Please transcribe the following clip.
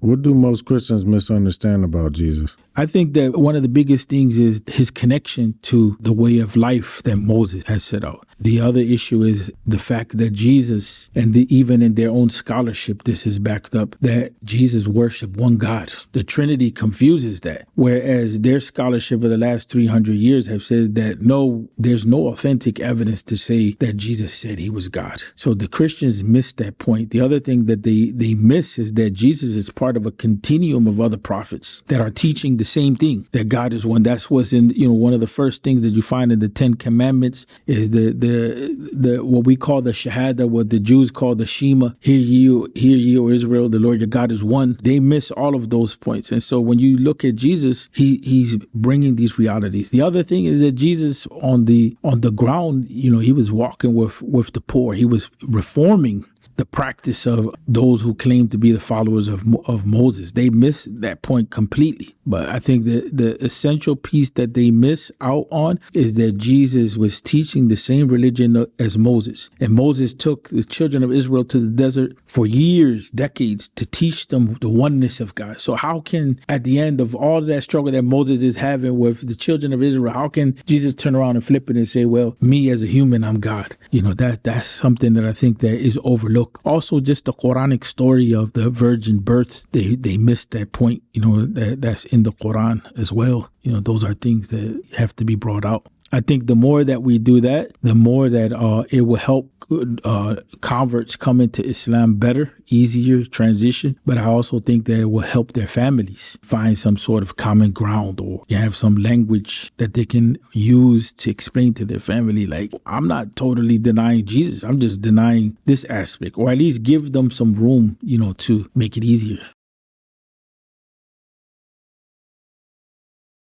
What do most Christians misunderstand about Jesus? I think that one of the biggest things is his connection to the way of life that Moses has set out. The other issue is the fact that Jesus, and even in their own scholarship, this is backed up, that Jesus worshiped one God. The Trinity confuses that, whereas their scholarship of the last 300 years have said that no, there's no authentic evidence to say that Jesus said he was God. So the Christians miss that point. The other thing that they miss is that Jesus is part of a continuum of other prophets that are teaching the same thing, that God is one. That's what's in, one of the first things that you find in the 10 Commandments is the what we call the Shahada, what the Jews call the Shema. Hear ye, O Israel, the Lord your God is one. They miss all of those points. And so when you look at Jesus, he's bringing these realities. The other thing is that Jesus on the ground, he was walking with the poor. He was reforming the practice of those who claim to be the followers of Moses. They miss that point completely. But I think the essential piece that they miss out on is that Jesus was teaching the same religion as Moses. And Moses took the children of Israel to the desert for years, decades, to teach them the oneness of God. So how can, at the end of all of that struggle that Moses is having with the children of Israel, how can Jesus turn around and flip it and say, well, me as a human, I'm God? That's something that I think that is overlooked. Also, just the Quranic story of the virgin birth, they missed that point, that's in the Quran as well. Those are things that have to be brought out. I think the more that we do that, the more that it will help converts come into Islam better, easier transition. But I also think that it will help their families find some sort of common ground, or have some language that they can use to explain to their family, like, I'm not totally denying Jesus. I'm just denying this aspect, or at least give them some room, to make it easier.